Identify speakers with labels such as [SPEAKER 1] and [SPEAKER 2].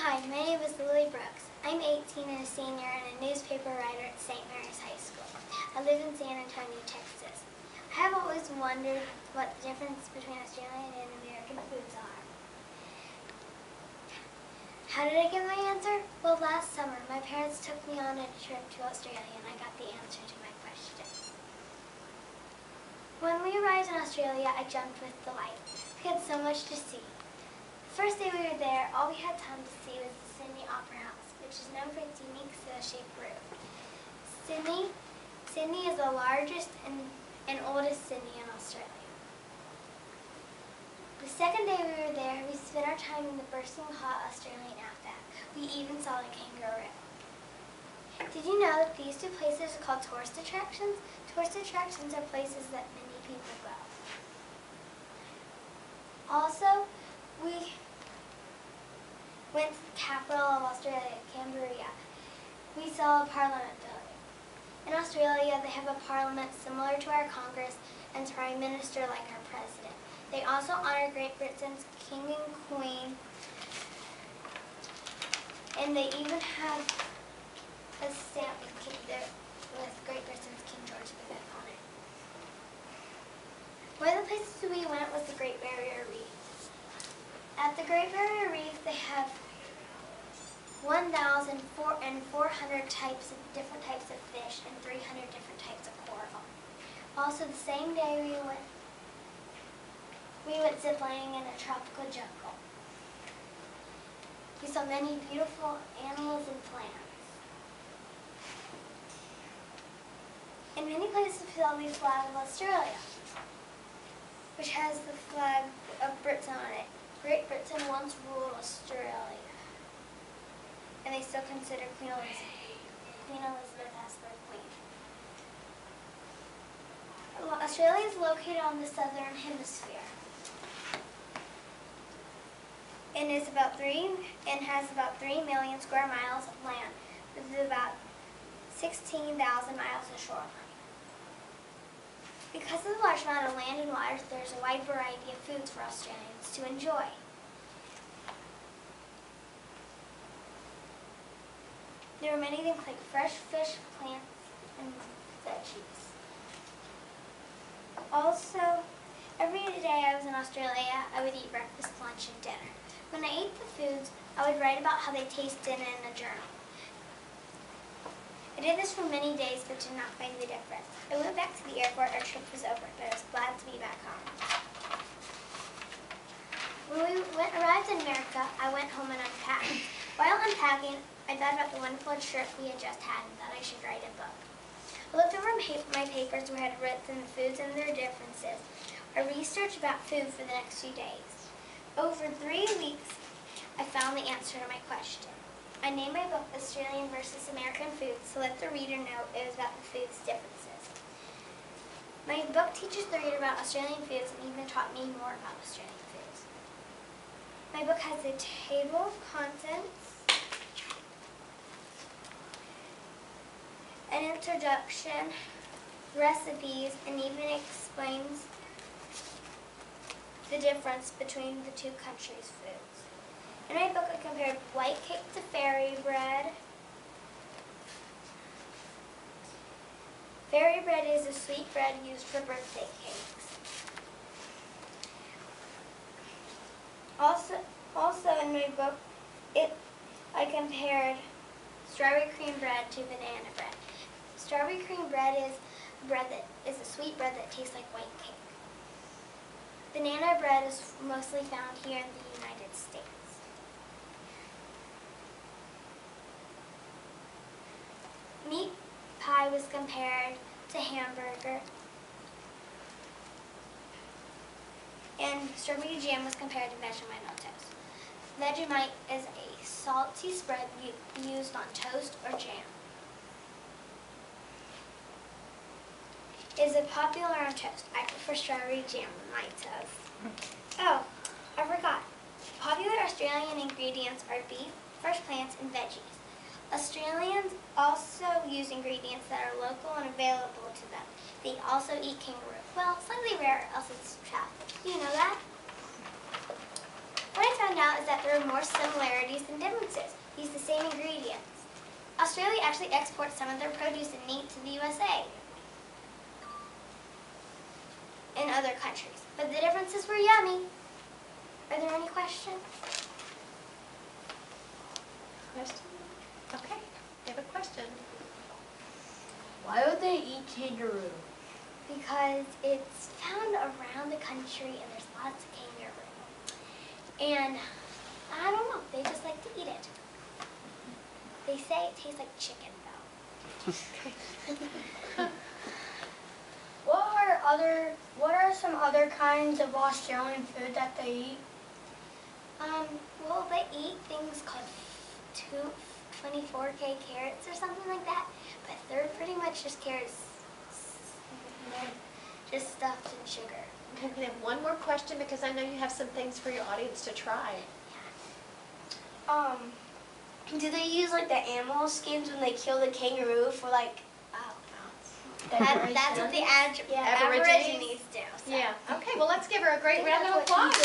[SPEAKER 1] Hi, my name is Lily Brooks. I'm 18 and a senior and a newspaper writer at St. Mary's High School. I live in San Antonio, Texas. I have always wondered what the difference between Australian and American foods are. How did I get my answer? Well, last summer, my parents took me on a trip to Australia and I got the answer to my question. When we arrived in Australia, I jumped with delight. We had so much to see. The first day we were there, all we had time to see was the Sydney Opera House, which is known for its unique sail-shaped roof. Sydney is the largest and oldest city in Australia. The second day we were there, we spent our time in the bursting hot Australian outback. We even saw a kangaroo. Did you know that these two places are called tourist attractions? Tourist attractions are places that many people go. Also, we went to the capital of Australia, Canberra. We saw a parliament building. In Australia, they have a parliament similar to our Congress and prime minister like our president. They also honor Great Britain's king and queen, and they even have a stamp with Great Britain's King George V on it. One of the places we went was the Great Barrier Reef. At the Great Barrier Reef, they have 1,400 different types of fish and 300 different types of coral. Also, the same day we went ziplining in a tropical jungle. We saw many beautiful animals and plants. In many places, we saw the flag of Australia, which has the flag of Britain on it. Great Britain once ruled Australia, and they still consider Queen Elizabeth as their queen. Australia is located on the southern hemisphere, and has about 3 million square miles of land, with about 16,000 miles of shoreline. Because of the large amount of land and water, there's a wide variety of foods for Australians to enjoy. There are many things like fresh fish, plants, and veggies. Also, every day I was in Australia, I would eat breakfast, lunch, and dinner. When I ate the foods, I would write about how they tasted in a journal. I did this for many days but did not find the difference. I went back to the airport, our trip was over, but I was glad to be back home. When we arrived in America, I went home and unpacked. While unpacking, I thought about the wonderful trip we had just had and thought I should write a book. I looked over my papers where I had written the foods and their differences. I researched about food for the next few days. Over 3 weeks, I found the answer to my question. I named my book Australian versus American Foods to let the reader know it was about the food's differences. My book teaches the reader about Australian foods and even taught me more about Australian foods. My book has a table of contents, an introduction, recipes, and even explains the difference between the two countries' foods. In my book, I compared white cake to fairy bread. Fairy bread is a sweet bread used for birthday cakes. Also in my book, I compared strawberry cream bread to banana bread. Strawberry cream bread is a sweet bread that tastes like white cake. Banana bread is mostly found here in the United States. Meat pie was compared to hamburger, and strawberry jam was compared to Vegemite on toast. Vegemite is a salty spread used on toast or jam. Is it popular on toast? I prefer strawberry jam on my toast. Oh, I forgot. Popular Australian ingredients are beef, fresh plants, and veggies. Australians also use ingredients that are local and available to them. They also eat kangaroo. Well, slightly rare, else it's trapped. Do you know that? When I found out is that there are more similarities than differences. Use the same ingredients. Australia actually exports some of their produce and meat to the USA and other countries, but the differences were yummy. Are there any questions?
[SPEAKER 2] Question? Okay, I have a question.
[SPEAKER 3] Why would they eat kangaroo?
[SPEAKER 1] Because it's found around the country and there's lots of kangaroo. And I don't know, they just like to eat it. They say it tastes like chicken though.
[SPEAKER 3] What are some other kinds of Australian food that they eat?
[SPEAKER 1] Well, they eat things called 24K carrots or something like that, but they're pretty much just carrots, just stuffed in sugar.
[SPEAKER 2] Okay, I'm going to have one more question because I know you have some things for your audience to try.
[SPEAKER 3] Do they use like the animal skins when they kill the kangaroo for like?
[SPEAKER 1] That's what the Aborigines do. So.
[SPEAKER 2] Yeah. Okay, well let's give her a great round of applause.